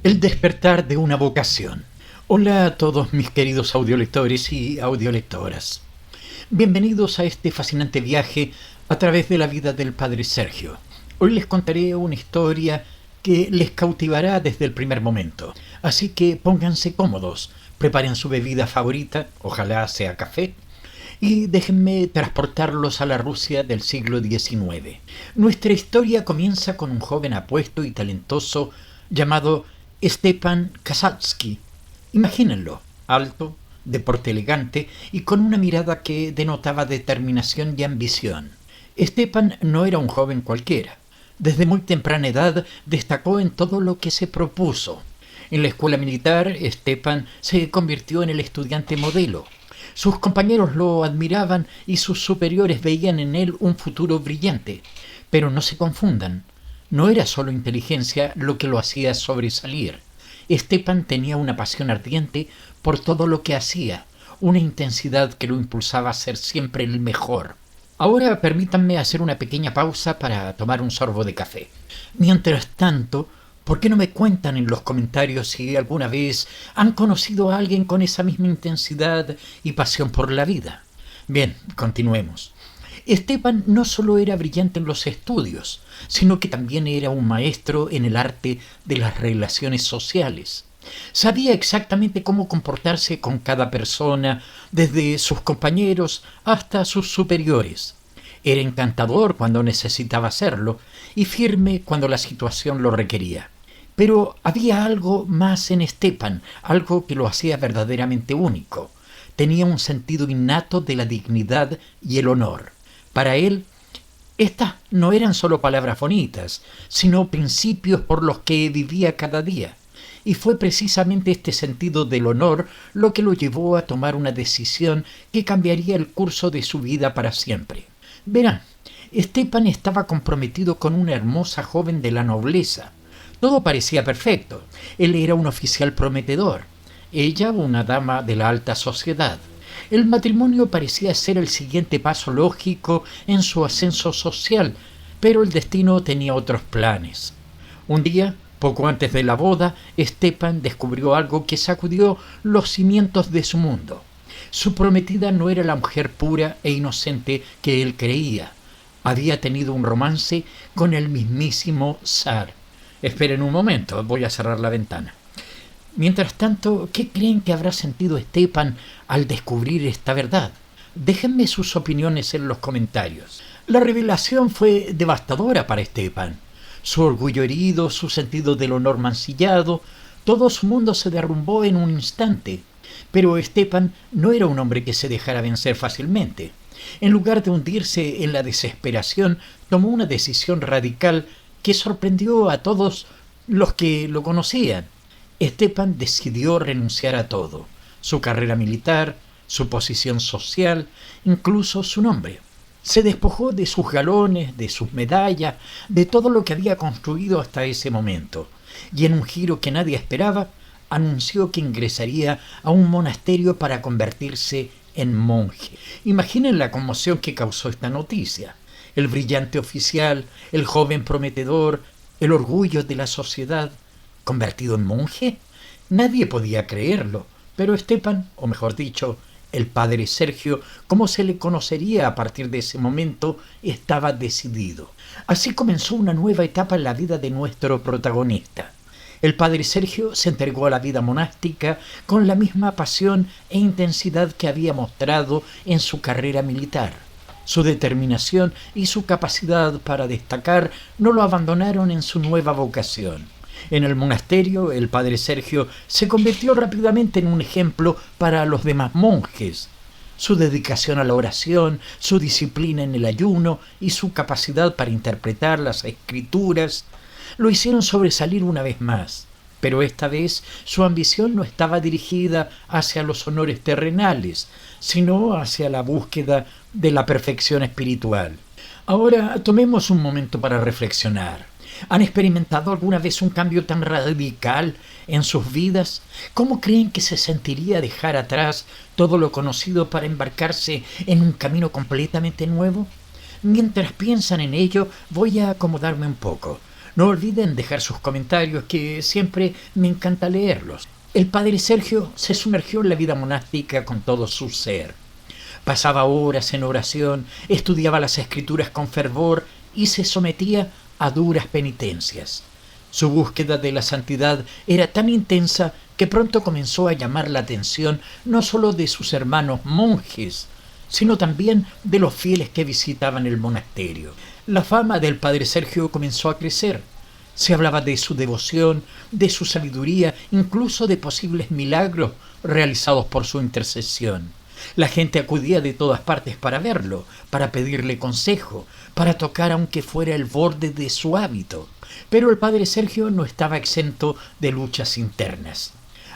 El despertar de una vocación. Hola a todos mis queridos audiolectores y audiolectoras. Bienvenidos a este fascinante viaje a través de la vida del Padre Sergio. Hoy les contaré una historia que les cautivará desde el primer momento. Así que pónganse cómodos, preparen su bebida favorita, ojalá sea café, y déjenme transportarlos a la Rusia del siglo XIX. Nuestra historia comienza con un joven apuesto y talentoso llamado Stepan Kazatsky. Imagínenlo, alto, de porte elegante y con una mirada que denotaba determinación y ambición. Stepan no era un joven cualquiera. Desde muy temprana edad destacó en todo lo que se propuso. En la escuela militar, Stepan se convirtió en el estudiante modelo. Sus compañeros lo admiraban y sus superiores veían en él un futuro brillante. Pero no se confundan, no era solo inteligencia lo que lo hacía sobresalir. Stepan tenía una pasión ardiente por todo lo que hacía, una intensidad que lo impulsaba a ser siempre el mejor. Ahora permítanme hacer una pequeña pausa para tomar un sorbo de café. Mientras tanto, ¿por qué no me cuentan en los comentarios si alguna vez han conocido a alguien con esa misma intensidad y pasión por la vida? Bien, continuemos. Stepan no solo era brillante en los estudios, sino que también era un maestro en el arte de las relaciones sociales. Sabía exactamente cómo comportarse con cada persona, desde sus compañeros hasta sus superiores. Era encantador cuando necesitaba serlo y firme cuando la situación lo requería. Pero había algo más en Stepan, algo que lo hacía verdaderamente único. Tenía un sentido innato de la dignidad y el honor. Para él, estas no eran solo palabras bonitas, sino principios por los que vivía cada día. Y fue precisamente este sentido del honor lo que lo llevó a tomar una decisión que cambiaría el curso de su vida para siempre. Verán, Stepan estaba comprometido con una hermosa joven de la nobleza. Todo parecía perfecto. Él era un oficial prometedor, ella una dama de la alta sociedad. El matrimonio parecía ser el siguiente paso lógico en su ascenso social, pero el destino tenía otros planes. Un día, poco antes de la boda, Stepan descubrió algo que sacudió los cimientos de su mundo. Su prometida no era la mujer pura e inocente que él creía. Había tenido un romance con el mismísimo zar. Esperen un momento, voy a cerrar la ventana. Mientras tanto, ¿qué creen que habrá sentido Stepan al descubrir esta verdad? Déjenme sus opiniones en los comentarios. La revelación fue devastadora para Stepan. Su orgullo herido, su sentido del honor mancillado, todo su mundo se derrumbó en un instante. Pero Stepan no era un hombre que se dejara vencer fácilmente. En lugar de hundirse en la desesperación, tomó una decisión radical que sorprendió a todos los que lo conocían. Stepan decidió renunciar a todo, su carrera militar, su posición social, incluso su nombre. Se despojó de sus galones, de sus medallas, de todo lo que había construido hasta ese momento, y en un giro que nadie esperaba, anunció que ingresaría a un monasterio para convertirse en monje. Imaginen la conmoción que causó esta noticia. El brillante oficial, el joven prometedor, el orgullo de la sociedad, ¿convertido en monje? Nadie podía creerlo, pero Stepan, o mejor dicho, el Padre Sergio, como se le conocería a partir de ese momento, estaba decidido. Así comenzó una nueva etapa en la vida de nuestro protagonista. El Padre Sergio se entregó a la vida monástica con la misma pasión e intensidad que había mostrado en su carrera militar. Su determinación y su capacidad para destacar no lo abandonaron en su nueva vocación. En el monasterio, el Padre Sergio se convirtió rápidamente en un ejemplo para los demás monjes. Su dedicación a la oración, su disciplina en el ayuno y su capacidad para interpretar las escrituras lo hicieron sobresalir una vez más. Pero esta vez su ambición no estaba dirigida hacia los honores terrenales, sino hacia la búsqueda de la perfección espiritual. Ahora tomemos un momento para reflexionar. ¿Han experimentado alguna vez un cambio tan radical en sus vidas? ¿Cómo creen que se sentiría dejar atrás todo lo conocido para embarcarse en un camino completamente nuevo? Mientras piensan en ello, voy a acomodarme un poco. No olviden dejar sus comentarios, que siempre me encanta leerlos. El padre Sergio se sumergió en la vida monástica con todo su ser. Pasaba horas en oración, estudiaba las escrituras con fervor y se sometía a duras penitencias. Su búsqueda de la santidad era tan intensa que pronto comenzó a llamar la atención no solo de sus hermanos monjes, sino también de los fieles que visitaban el monasterio. La fama del padre Sergio comenzó a crecer. Se hablaba de su devoción, de su sabiduría, incluso de posibles milagros realizados por su intercesión. La gente acudía de todas partes para verlo, para pedirle consejo, para tocar aunque fuera el borde de su hábito. Pero el padre Sergio no estaba exento de luchas internas.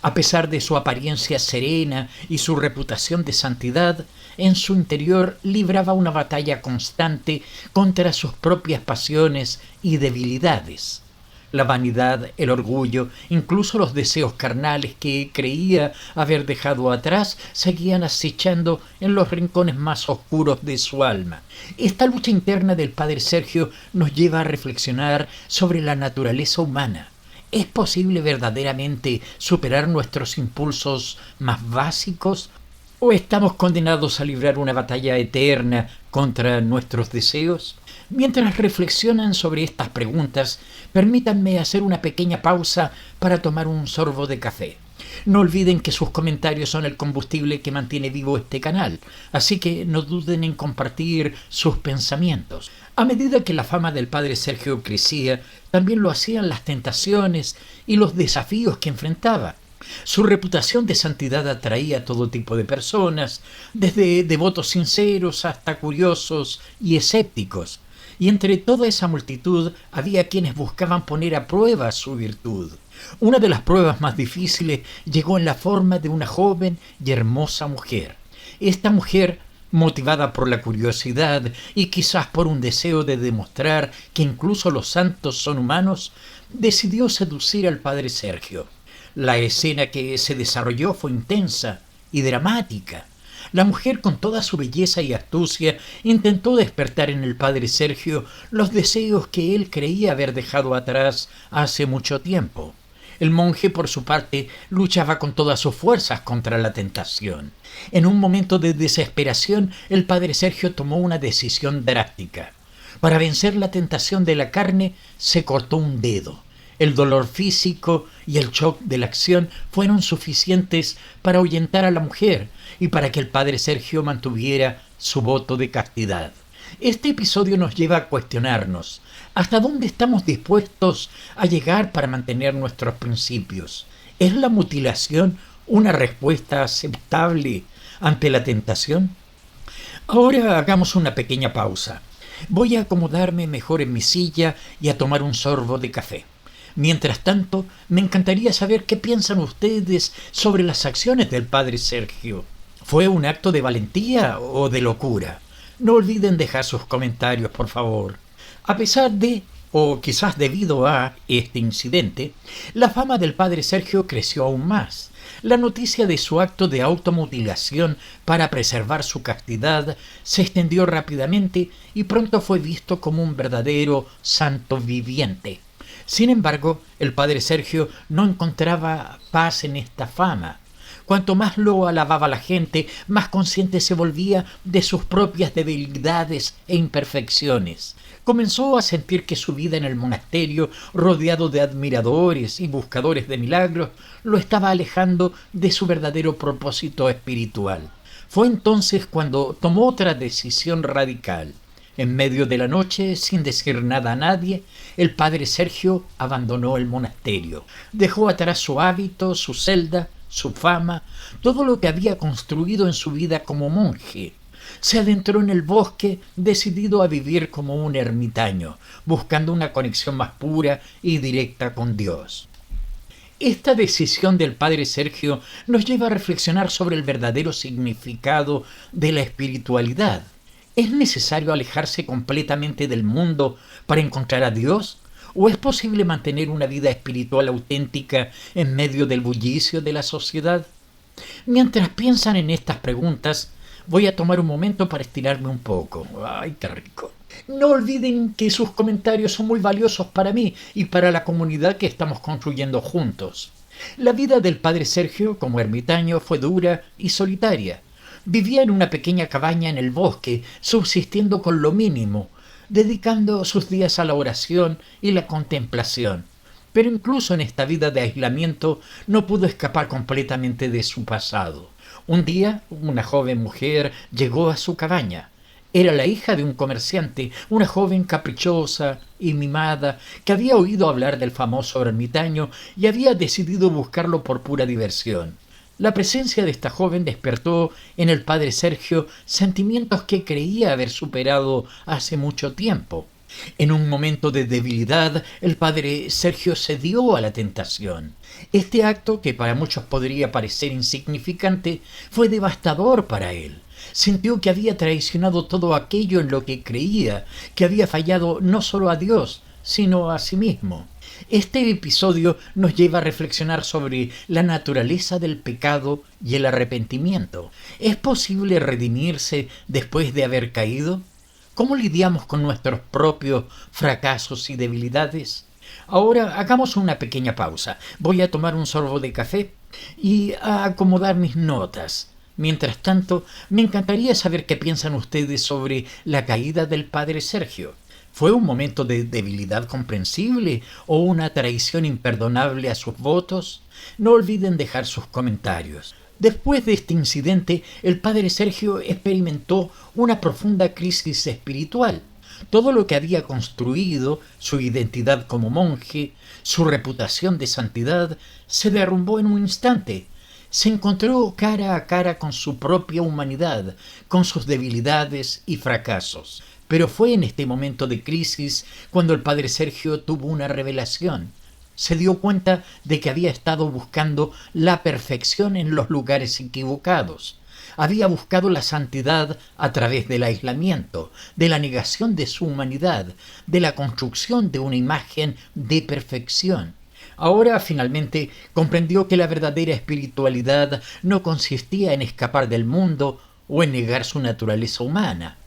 A pesar de su apariencia serena y su reputación de santidad, en su interior libraba una batalla constante contra sus propias pasiones y debilidades. La vanidad, el orgullo, incluso los deseos carnales que creía haber dejado atrás, seguían acechando en los rincones más oscuros de su alma. Esta lucha interna del padre Sergio nos lleva a reflexionar sobre la naturaleza humana. ¿Es posible verdaderamente superar nuestros impulsos más básicos? ¿O estamos condenados a librar una batalla eterna contra nuestros deseos? Mientras reflexionan sobre estas preguntas, permítanme hacer una pequeña pausa para tomar un sorbo de café. No olviden que sus comentarios son el combustible que mantiene vivo este canal, así que no duden en compartir sus pensamientos. A medida que la fama del padre Sergio crecía, también lo hacían las tentaciones y los desafíos que enfrentaba. Su reputación de santidad atraía a todo tipo de personas, desde devotos sinceros hasta curiosos y escépticos. Y entre toda esa multitud había quienes buscaban poner a prueba su virtud. Una de las pruebas más difíciles llegó en la forma de una joven y hermosa mujer. Esta mujer, motivada por la curiosidad y quizás por un deseo de demostrar que incluso los santos son humanos, decidió seducir al padre Sergio. La escena que se desarrolló fue intensa y dramática. La mujer, con toda su belleza y astucia, intentó despertar en el padre Sergio los deseos que él creía haber dejado atrás hace mucho tiempo. El monje, por su parte, luchaba con todas sus fuerzas contra la tentación. En un momento de desesperación, el padre Sergio tomó una decisión drástica. Para vencer la tentación de la carne, se cortó un dedo. El dolor físico y el shock de la acción fueron suficientes para ahuyentar a la mujer y para que el padre Sergio mantuviera su voto de castidad. Este episodio nos lleva a cuestionarnos hasta dónde estamos dispuestos a llegar para mantener nuestros principios. ¿Es la mutilación una respuesta aceptable ante la tentación? Ahora hagamos una pequeña pausa. Voy a acomodarme mejor en mi silla y a tomar un sorbo de café. Mientras tanto, me encantaría saber qué piensan ustedes sobre las acciones del padre Sergio. ¿Fue un acto de valentía o de locura? No olviden dejar sus comentarios, por favor. A pesar de, o quizás debido a, este incidente, la fama del padre Sergio creció aún más. La noticia de su acto de automutilación para preservar su castidad se extendió rápidamente y pronto fue visto como un verdadero santo viviente. Sin embargo, el padre Sergio no encontraba paz en esta fama. Cuanto más lo alababa la gente, más consciente se volvía de sus propias debilidades e imperfecciones. Comenzó a sentir que su vida en el monasterio, rodeado de admiradores y buscadores de milagros, lo estaba alejando de su verdadero propósito espiritual. Fue entonces cuando tomó otra decisión radical. En medio de la noche, sin decir nada a nadie, el padre Sergio abandonó el monasterio. Dejó atrás su hábito, su celda, su fama, todo lo que había construido en su vida como monje. Se adentró en el bosque, decidido a vivir como un ermitaño, buscando una conexión más pura y directa con Dios. Esta decisión del padre Sergio nos lleva a reflexionar sobre el verdadero significado de la espiritualidad. ¿Es necesario alejarse completamente del mundo para encontrar a Dios? ¿O es posible mantener una vida espiritual auténtica en medio del bullicio de la sociedad? Mientras piensan en estas preguntas, Voy a tomar un momento para estirarme un poco. ¡Ay, qué rico! No olviden que sus comentarios son muy valiosos para mí y para la comunidad que estamos construyendo juntos. La vida del padre Sergio como ermitaño fue dura y solitaria. Vivía en una pequeña cabaña en el bosque, subsistiendo con lo mínimo, dedicando sus días a la oración y la contemplación. Pero incluso en esta vida de aislamiento no pudo escapar completamente de su pasado. Un día, una joven mujer llegó a su cabaña. Era la hija de un comerciante, una joven caprichosa y mimada, que había oído hablar del famoso ermitaño y había decidido buscarlo por pura diversión. La presencia de esta joven despertó en el padre Sergio sentimientos que creía haber superado hace mucho tiempo. En un momento de debilidad, el padre Sergio cedió a la tentación. Este acto, que para muchos podría parecer insignificante, fue devastador para él. Sintió que había traicionado todo aquello en lo que creía, que había fallado no solo a Dios, sino a sí mismo. Este episodio nos lleva a reflexionar sobre la naturaleza del pecado y el arrepentimiento. ¿Es posible redimirse después de haber caído? ¿Cómo lidiamos con nuestros propios fracasos y debilidades? Ahora hagamos una pequeña pausa. Voy a tomar un sorbo de café y a acomodar mis notas. Mientras tanto, me encantaría saber qué piensan ustedes sobre la caída del padre Sergio. ¿Fue un momento de debilidad comprensible o una traición imperdonable a sus votos? No olviden dejar sus comentarios. Después de este incidente, el padre Sergio experimentó una profunda crisis espiritual. Todo lo que había construido, su identidad como monje, su reputación de santidad, se derrumbó en un instante. Se encontró cara a cara con su propia humanidad, con sus debilidades y fracasos. Pero fue en este momento de crisis cuando el padre Sergio tuvo una revelación. Se dio cuenta de que había estado buscando la perfección en los lugares equivocados. Había buscado la santidad a través del aislamiento, de la negación de su humanidad, de la construcción de una imagen de perfección. Ahora finalmente comprendió que la verdadera espiritualidad no consistía en escapar del mundo o en negar su naturaleza humana.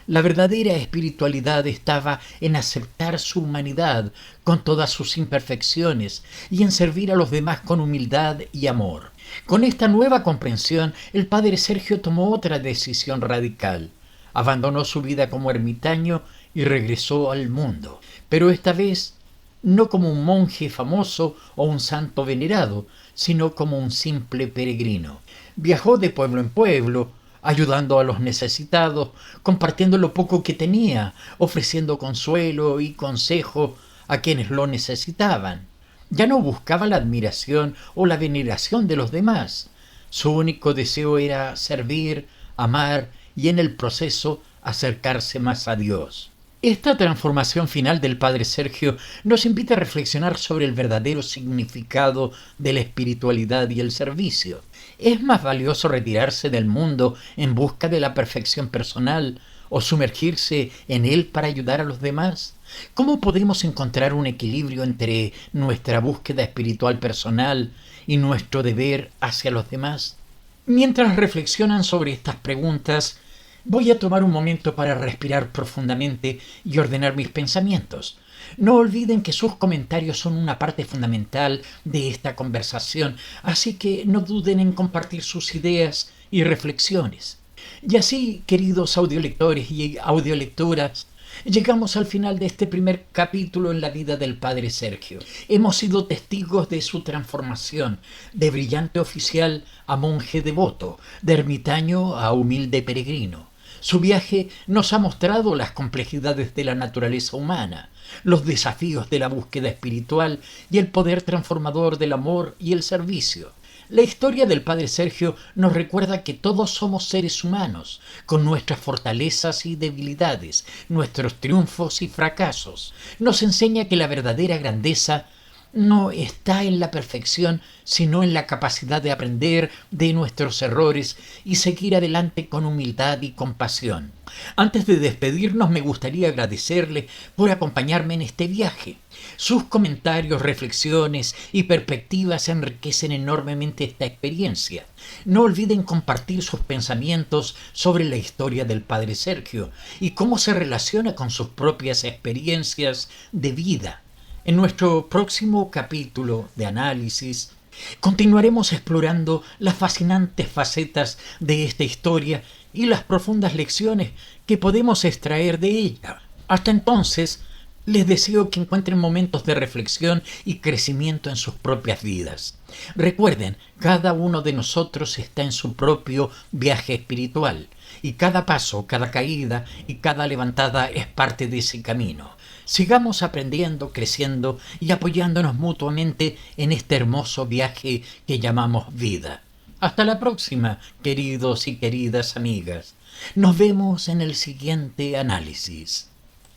La verdadera espiritualidad estaba en aceptar su humanidad con todas sus imperfecciones y en servir a los demás con humildad y amor. Con esta nueva comprensión, el padre Sergio tomó otra decisión radical. Abandonó su vida como ermitaño y regresó al mundo, pero esta vez no como un monje famoso o un santo venerado, sino como un simple peregrino. Viajó de pueblo en pueblo, ayudando a los necesitados, compartiendo lo poco que tenía, ofreciendo consuelo y consejo a quienes lo necesitaban. Ya no buscaba la admiración o la veneración de los demás. Su único deseo era servir, amar y en el proceso acercarse más a Dios. Esta transformación final del padre Sergio nos invita a reflexionar sobre el verdadero significado de la espiritualidad y el servicio. ¿Es más valioso retirarse del mundo en busca de la perfección personal o sumergirse en él para ayudar a los demás? ¿Cómo podemos encontrar un equilibrio entre nuestra búsqueda espiritual personal y nuestro deber hacia los demás? Mientras reflexionan sobre estas preguntas, voy a tomar un momento para respirar profundamente y ordenar mis pensamientos. No olviden que sus comentarios son una parte fundamental de esta conversación, así que no duden en compartir sus ideas y reflexiones. Y así, queridos audiolectores y audiolectoras, llegamos al final de este primer capítulo en la vida del padre Sergio. Hemos sido testigos de su transformación, de brillante oficial a monje devoto, de ermitaño a humilde peregrino. Su viaje nos ha mostrado las complejidades de la naturaleza humana, los desafíos de la búsqueda espiritual y el poder transformador del amor y el servicio. La historia del padre Sergio nos recuerda que todos somos seres humanos, con nuestras fortalezas y debilidades, nuestros triunfos y fracasos. Nos enseña que la verdadera grandeza no está en la perfección, sino en la capacidad de aprender de nuestros errores y seguir adelante con humildad y compasión. Antes de despedirnos, me gustaría agradecerle por acompañarme en este viaje. Sus comentarios, reflexiones y perspectivas enriquecen enormemente esta experiencia. No olviden compartir sus pensamientos sobre la historia del Padre Sergio y cómo se relaciona con sus propias experiencias de vida. En nuestro próximo capítulo de análisis, continuaremos explorando las fascinantes facetas de esta historia y las profundas lecciones que podemos extraer de ella. Hasta entonces, les deseo que encuentren momentos de reflexión y crecimiento en sus propias vidas. Recuerden, cada uno de nosotros está en su propio viaje espiritual, y cada paso, cada caída y cada levantada es parte de ese camino. Sigamos aprendiendo, creciendo y apoyándonos mutuamente en este hermoso viaje que llamamos vida. Hasta la próxima, queridos y queridas amigas. Nos vemos en el siguiente análisis.